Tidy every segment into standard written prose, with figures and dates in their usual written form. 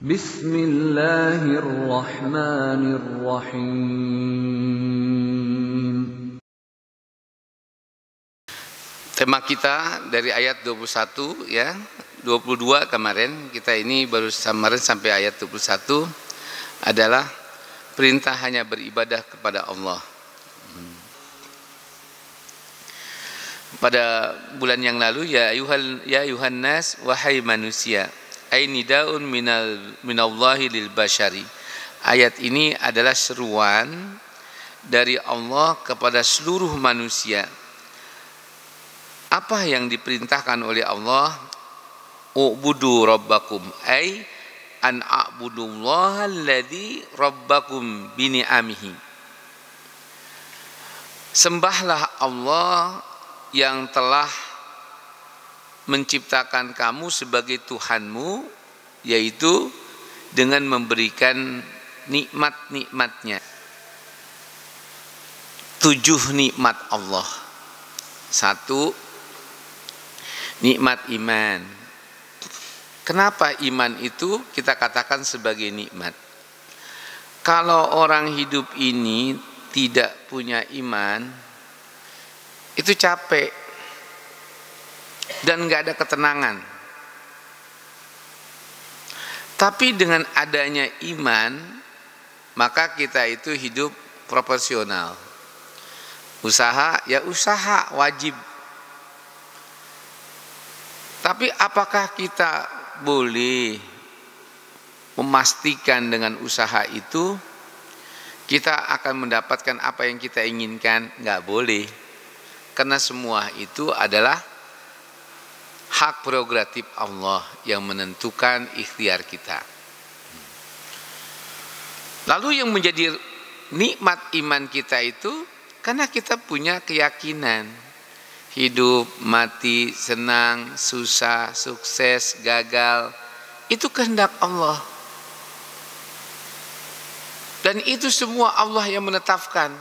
Bismillahirrahmanirrahim. Tema kita dari ayat 21 ya, 22 kemarin, kita ini baru kemarin sampai ayat 21 adalah perintah hanya beribadah kepada Allah. Pada bulan yang lalu ya ayuhan nas, wahai manusia, ai nidaun minallahi lil bashari. Ayat ini adalah seruan dari Allah kepada seluruh manusia. Apa yang diperintahkan oleh Allah? U'budu rabbakum, ai an a'budullaha alladzi rabbakum bini'amihi. Sembahlah Allah yang telah menciptakan kamu sebagai Tuhanmu, yaitu dengan memberikan nikmat-nikmatnya. 7 nikmat Allah. 1, nikmat iman. Kenapa iman itu kita katakan sebagai nikmat? Kalau orang hidup ini tidak punya iman, itu capek dan nggak ada ketenangan. Tapi dengan adanya iman, maka kita itu hidup proporsional. Usaha ya usaha wajib. Tapi apakah kita boleh memastikan dengan usaha itu kita akan mendapatkan apa yang kita inginkan? Nggak boleh. Karena semua itu adalah hak prerogatif Allah yang menentukan ikhtiar kita. Lalu yang menjadi nikmat iman kita itu karena kita punya keyakinan hidup, mati, senang, susah, sukses, gagal, itu kehendak Allah. Dan itu semua Allah yang menetapkan.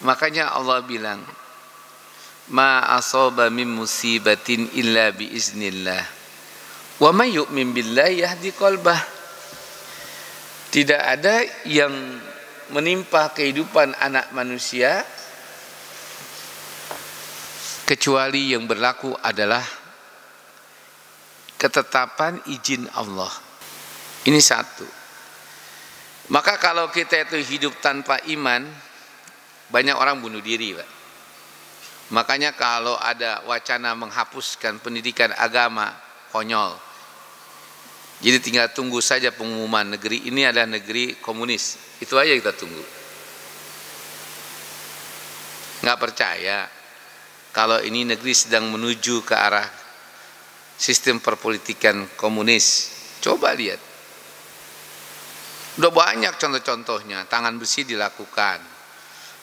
Makanya Allah bilang, ma asaba min musibatin illa biiznillah wa may yu'min billahi yahdi qalbah. Tidak ada yang menimpa kehidupan anak manusia kecuali yang berlaku adalah ketetapan izin Allah. Ini satu. Maka kalau kita itu hidup tanpa iman, banyak orang bunuh diri, Pak. Makanya kalau ada wacana menghapuskan pendidikan agama, konyol. Jadi tinggal tunggu saja pengumuman negeri ini adalah negeri komunis. Itu aja kita tunggu. Nggak percaya kalau ini negeri sedang menuju ke arah sistem perpolitikan komunis. Coba lihat. Udah banyak contoh-contohnya, tangan besi dilakukan.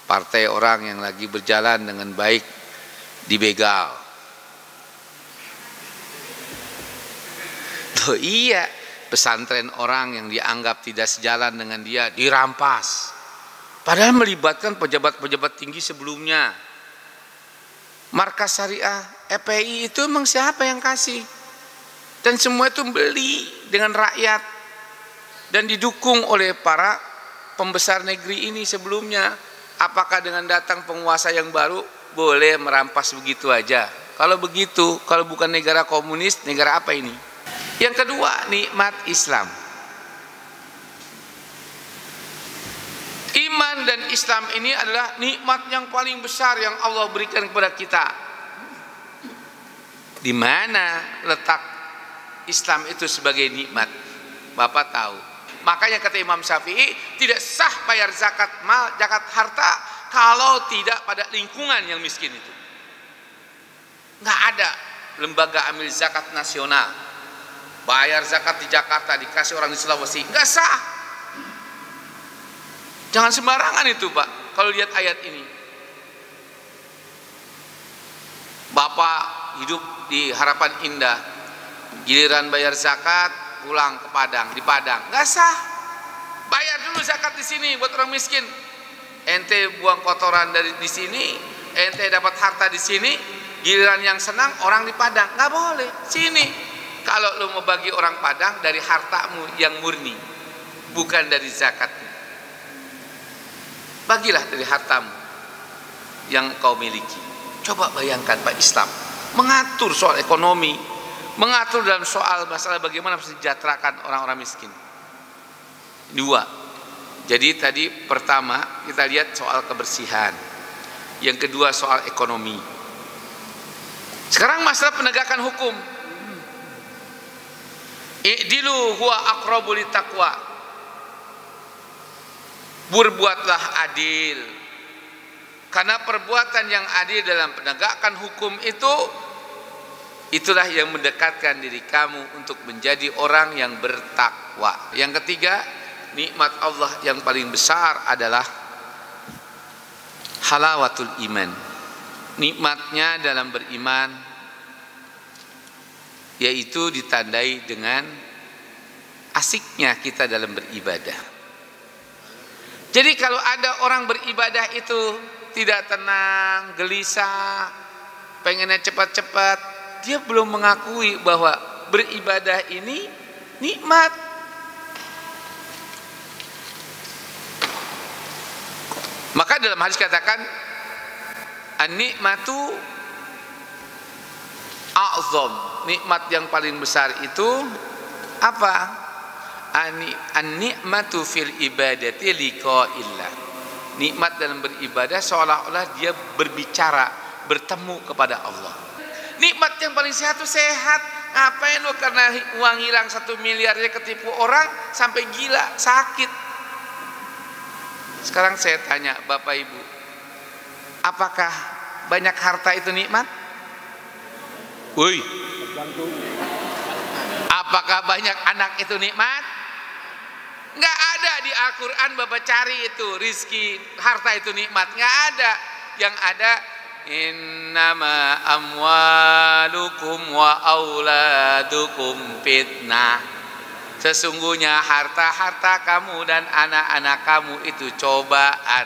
Partai orang yang lagi berjalan dengan baik dibegal. Loh iya, pesantren orang yang dianggap tidak sejalan dengan dia dirampas. Padahal melibatkan pejabat-pejabat tinggi sebelumnya. Markas Syariah FPI itu emang siapa yang kasih? Dan semua itu beli dengan rakyat dan didukung oleh para pembesar negeri ini sebelumnya. Apakah dengan datang penguasa yang baru boleh merampas begitu aja? Kalau begitu, kalau bukan negara komunis, negara apa ini? Yang kedua, nikmat Islam. Iman dan Islam ini adalah nikmat yang paling besar yang Allah berikan kepada kita. Di mana letak Islam itu sebagai nikmat? Bapak tahu. Makanya kata Imam Syafi'i, tidak sah bayar zakat mal, zakat harta kalau tidak pada lingkungan yang miskin itu. Nggak ada lembaga amil zakat nasional. Bayar zakat di Jakarta dikasih orang di Sulawesi, nggak sah. Jangan sembarangan itu, Pak. Kalau lihat ayat ini, Bapak hidup di Harapan Indah, giliran bayar zakat pulang ke Padang, di Padang nggak sah. Bayar dulu zakat di sini buat orang miskin. Ente buang kotoran dari di sini, ente dapat harta di sini, giliran yang senang orang di Padang nggak boleh. Sini kalau lu mau bagi orang Padang dari hartamu yang murni, bukan dari zakatmu. Bagilah dari hartamu yang kau miliki. Coba bayangkan Pak, Islam mengatur soal ekonomi, mengatur dalam soal masalah bagaimana mensejahterakan orang-orang miskin. Dua. Jadi tadi pertama kita lihat soal kebersihan, yang kedua soal ekonomi. Sekarang masalah penegakan hukum. I'dilu huwa aqrabu littaqwa. Berbuatlah adil. Karena perbuatan yang adil dalam penegakan hukum itu, itulah yang mendekatkan diri kamu untuk menjadi orang yang bertakwa. Yang ketiga, nikmat Allah yang paling besar adalah halawatul iman. Nikmatnya dalam beriman, yaitu ditandai dengan asiknya kita dalam beribadah. Jadi kalau ada orang beribadah itu tidak tenang, gelisah, pengennya cepat-cepat, dia belum mengakui bahwa beribadah ini nikmat. Maka dalam hadis katakan, an-nikmatu a'zam. Nikmat yang paling besar itu apa? An-nikmatu fil ibadati liqa'illah. Nikmat dalam beribadah seolah-olah dia berbicara, bertemu kepada Allah. Nikmat yang paling sehat itu sehat. Ngapain lo karena uang hilang 1 miliar dia ketipu orang sampai gila, sakit. Sekarang saya tanya Bapak Ibu, apakah banyak harta itu nikmat? Woi, apakah banyak anak itu nikmat? Nggak ada di Al-Quran. Bapak cari itu rizki, harta itu nikmat, nggak ada. Yang ada innama amwalukum wa auladukum fitnah. Sesungguhnya harta-harta kamu dan anak-anak kamu itu cobaan.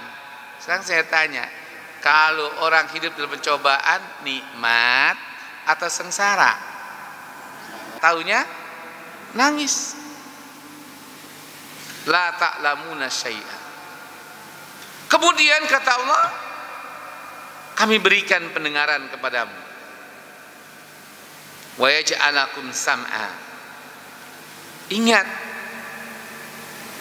Sekarang saya tanya, kalau orang hidup dalam pencobaan, nikmat atau sengsara? Taunya nangis. La ta'lamuna syai'a. Kemudian kata Allah, kami berikan pendengaran kepadamu. Wa yaj'alakum sam'a. Ingat,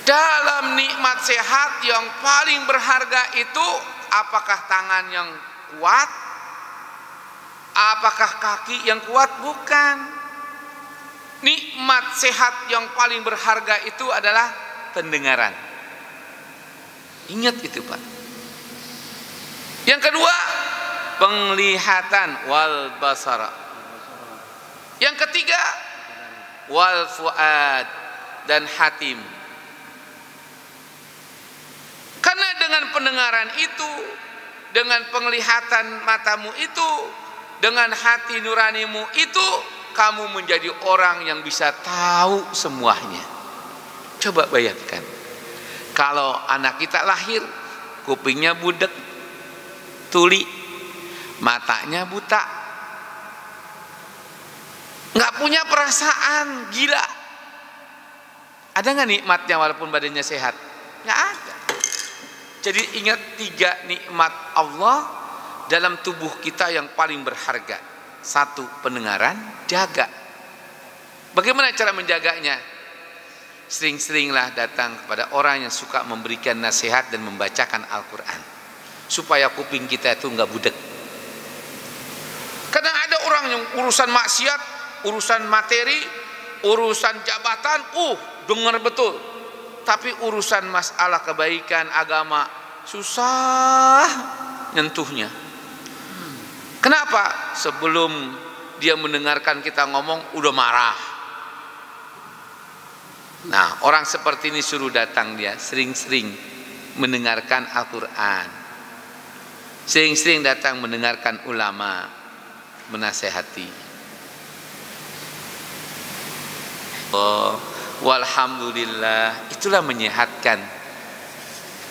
dalam nikmat sehat yang paling berharga itu, apakah tangan yang kuat? Apakah kaki yang kuat? Bukan. Nikmat sehat yang paling berharga itu adalah pendengaran. Ingat itu Pak. Yang kedua, penglihatan wal basara. Yang ketiga, wal fuad dan hatim. Karena dengan pendengaran itu, dengan penglihatan matamu itu, dengan hati nuranimu itu, kamu menjadi orang yang bisa tahu semuanya. Coba bayangkan, kalau anak kita lahir, kupingnya budek, tuli, matanya buta, nggak punya perasaan, gila. Ada nggak nikmatnya walaupun badannya sehat? Nggak ada. Jadi ingat 3 nikmat Allah dalam tubuh kita yang paling berharga. 1, pendengaran, jaga. Bagaimana cara menjaganya? Sering-seringlah datang kepada orang yang suka memberikan nasihat dan membacakan Al-Quran, supaya kuping kita itu nggak budek. Kadang ada orang yang urusan maksiat, urusan materi, urusan jabatan, dengar betul. Tapi urusan masalah kebaikan agama susah nyentuhnya. Kenapa? Sebelum dia mendengarkan kita ngomong udah marah. Nah, orang seperti ini suruh datang dia sering-sering mendengarkan Al-Quran, sering-sering datang mendengarkan ulama menasehati. Walhamdulillah, itulah menyehatkan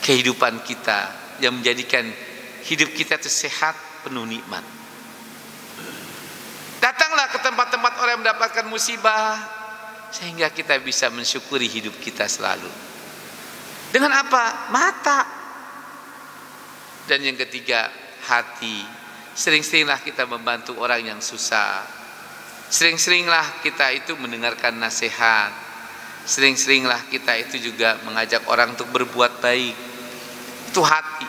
kehidupan kita, yang menjadikan hidup kita itu sehat, penuh nikmat. Datanglah ke tempat-tempat orang mendapatkan musibah, sehingga kita bisa mensyukuri hidup kita selalu. Dengan apa? Mata. Dan yang ketiga, hati. Sering-seringlah kita membantu orang yang susah. Sering-seringlah kita itu mendengarkan nasihat. Sering-seringlah kita itu juga mengajak orang untuk berbuat baik. Itu hati,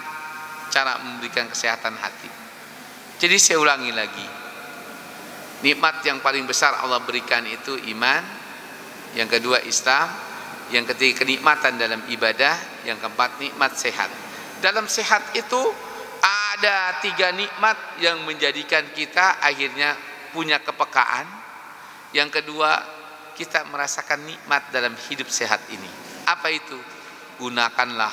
cara memberikan kesehatan hati. Jadi saya ulangi lagi, nikmat yang paling besar Allah berikan itu iman, yang kedua Islam, yang ketiga kenikmatan dalam ibadah, yang keempat nikmat sehat. Dalam sehat itu ada 3 nikmat yang menjadikan kita akhirnya punya kepekaan. Yang kedua, kita merasakan nikmat dalam hidup sehat ini. Apa itu? Gunakanlah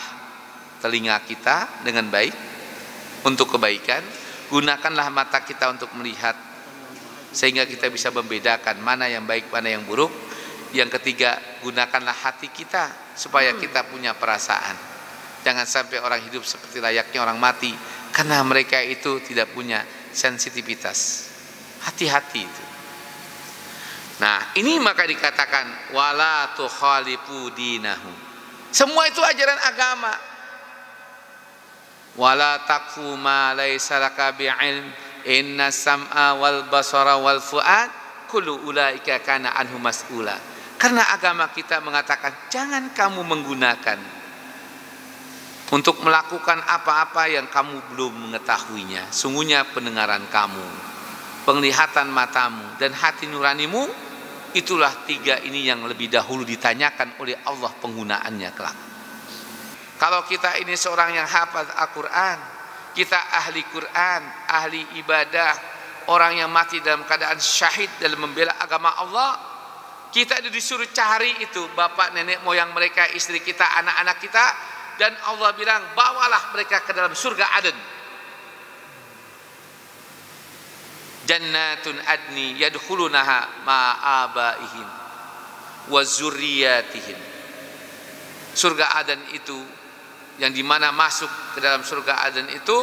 telinga kita dengan baik untuk kebaikan, gunakanlah mata kita untuk melihat sehingga kita bisa membedakan mana yang baik, mana yang buruk. Yang ketiga, gunakanlah hati kita supaya kita punya perasaan. Jangan sampai orang hidup seperti layaknya orang mati, karena mereka itu tidak punya sensitivitas. Hati-hati itu. Nah, ini maka dikatakan wala tukhalifu dinahu. Semua itu ajaran agama. Wala taqfu ma laisa laka bi'ilm inna sam'a wal basara wal fuad kullu ulaika kana anhu mas'ula. Karena agama kita mengatakan jangan kamu menggunakan untuk melakukan apa-apa yang kamu belum mengetahuinya. Sungguhnya pendengaran kamu, penglihatan matamu, dan hati nuranimu, itulah 3 ini yang lebih dahulu ditanyakan oleh Allah penggunaannya kelak. Kalau kita ini seorang yang hafal Al-Quran, kita ahli Quran, ahli ibadah, orang yang mati dalam keadaan syahid dalam membela agama Allah, kita disuruh cari itu bapak, nenek, moyang mereka, istri kita, anak-anak kita, dan Allah bilang bawalah mereka ke dalam surga Aden. Jannatun adni yadkhulunaha ma'abaihim wa zurriyatihim. Surga Aden itu, yang dimana masuk ke dalam surga Aden itu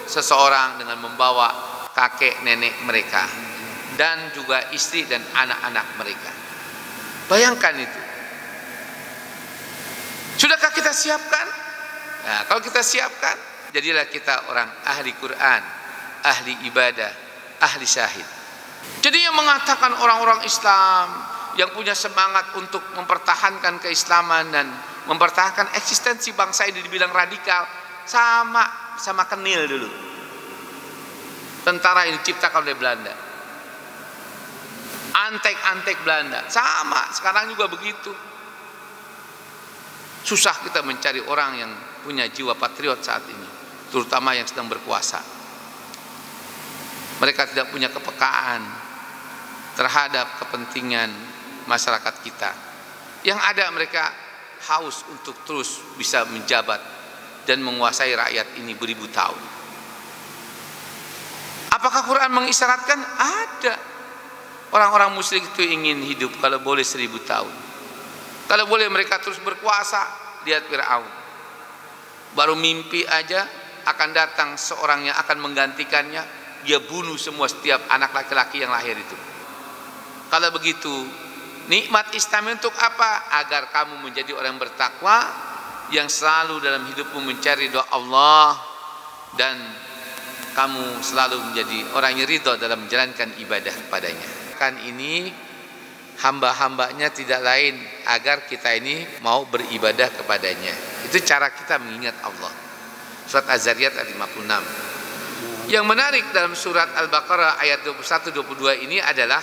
seseorang dengan membawa kakek nenek mereka dan juga istri dan anak-anak mereka. Bayangkan itu. Sudahkah kita siapkan? Nah, kalau kita siapkan, jadilah kita orang ahli Quran, ahli ibadah, ahli syahid. Jadi yang mengatakan orang-orang Islam yang punya semangat untuk mempertahankan keislaman dan mempertahankan eksistensi bangsa ini dibilang radikal, sama Kenil dulu. Tentara yang diciptakan oleh Belanda. Antek-antek Belanda, sama sekarang juga begitu. Susah kita mencari orang yang punya jiwa patriot saat ini, terutama yang sedang berkuasa. Mereka tidak punya kepekaan terhadap kepentingan masyarakat kita. Yang ada mereka haus untuk terus bisa menjabat dan menguasai rakyat ini beribu tahun. Apakah Quran mengisyaratkan? Ada. Orang-orang musyrik itu ingin hidup kalau boleh 1000 tahun. Kalau boleh mereka terus berkuasa. Lihat Fir'aun. Baru mimpi aja akan datang seorang yang akan menggantikannya, dia bunuh semua setiap anak laki-laki yang lahir itu. Kalau begitu, nikmat Islam untuk apa? Agar kamu menjadi orang bertakwa yang selalu dalam hidupmu mencari doa Allah, dan kamu selalu menjadi orang yang ridho dalam menjalankan ibadah kepadanya. Kan ini hamba-hambanya tidak lain agar kita ini mau beribadah kepadanya. Itu cara kita mengingat Allah. Surat Az-Zariyat ayat 56. Yang menarik dalam surat Al-Baqarah ayat 21-22 ini adalah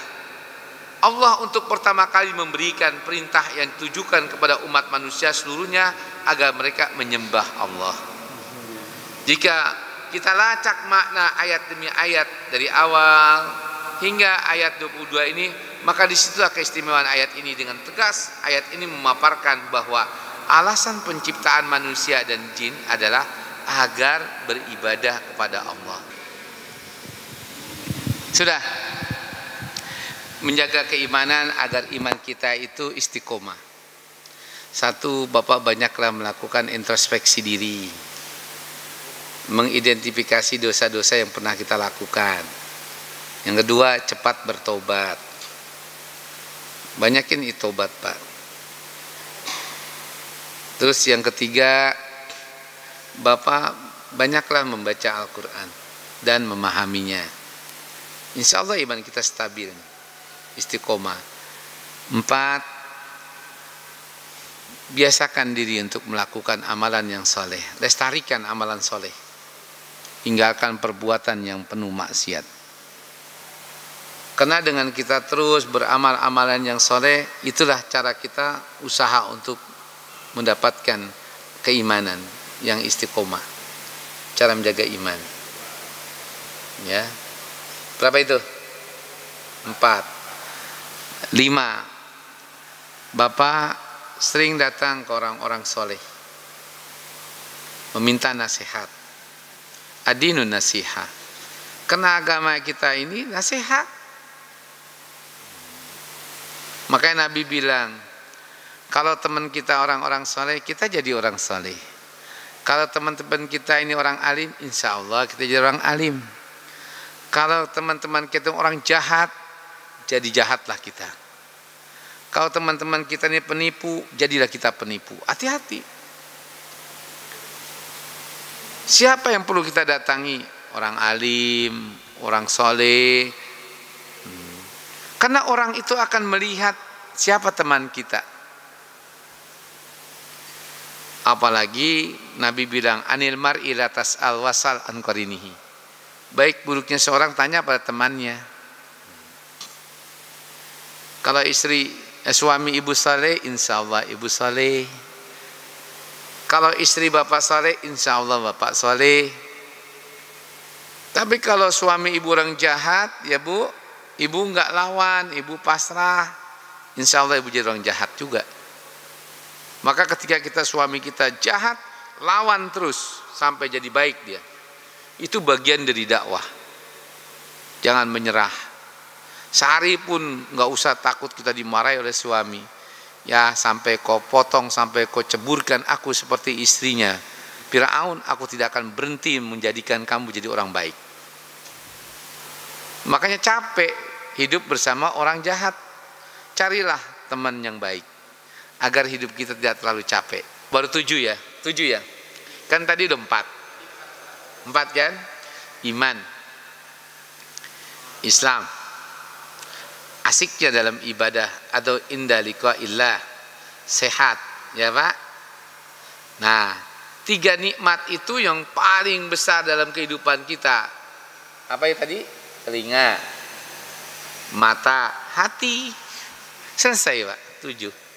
Allah untuk pertama kali memberikan perintah yang ditujukan kepada umat manusia seluruhnya agar mereka menyembah Allah. Jika kita lacak makna ayat demi ayat dari awal hingga ayat 22 ini, maka disitulah keistimewaan ayat ini. Dengan tegas ayat ini memaparkan bahwa alasan penciptaan manusia dan jin adalah agar beribadah kepada Allah. Sudah menjaga keimanan agar iman kita itu istiqomah. Satu, Bapak banyaklah melakukan introspeksi diri, mengidentifikasi dosa-dosa yang pernah kita lakukan. Yang kedua, cepat bertobat. Banyakin itobat Pak. Terus yang ketiga, Bapak banyaklah membaca Al-Quran dan memahaminya. Insya Allah iman kita stabil, istiqomah. 4, biasakan diri untuk melakukan amalan yang soleh. Lestarikan amalan soleh. Tinggalkan perbuatan yang penuh maksiat. Karena dengan kita terus beramal amalan yang soleh, itulah cara kita usaha untuk mendapatkan keimanan yang istiqomah. Cara menjaga iman. Ya. Berapa itu? 4. 5. Bapak sering datang ke orang-orang soleh, meminta nasihat. Adinun nasihat. Karena agama kita ini nasihat. Makanya Nabi bilang, kalau teman kita orang-orang soleh, kita jadi orang soleh. Kalau teman-teman kita ini orang alim, insya Allah kita jadi orang alim. Kalau teman-teman kita orang jahat, jadi jahatlah kita. Kalau teman-teman kita ini penipu, jadilah kita penipu. Hati-hati. Siapa yang perlu kita datangi? Orang alim, orang soleh. Karena orang itu akan melihat siapa teman kita. Apalagi Nabi bilang, anil mar'i la tas'al wasal an qarinihi. Baik buruknya seorang tanya pada temannya. Kalau suami ibu saleh, insya Allah ibu saleh. Kalau istri bapak saleh, insya Allah bapak saleh. Tapi kalau suami ibu orang jahat, ya bu, ibu enggak lawan, ibu pasrah, insya Allah ibu jadi orang jahat juga. Maka ketika kita suami kita jahat, lawan terus sampai jadi baik dia. Itu bagian dari dakwah. Jangan menyerah. Sehari pun nggak usah takut kita dimarahi oleh suami. Ya sampai kau potong, sampai kau ceburkan aku seperti istrinya Firaun, aku tidak akan berhenti menjadikan kamu jadi orang baik. Makanya capek hidup bersama orang jahat. Carilah teman yang baik agar hidup kita tidak terlalu capek. Baru 7 ya, 7 ya. Kan tadi udah 4 kan? Iman, Islam, asiknya dalam ibadah atau inda liqa'illah, sehat, ya Pak. Nah, 3 nikmat itu yang paling besar dalam kehidupan kita. Apa ya tadi? Telinga, mata, hati. Selesai Pak, 7.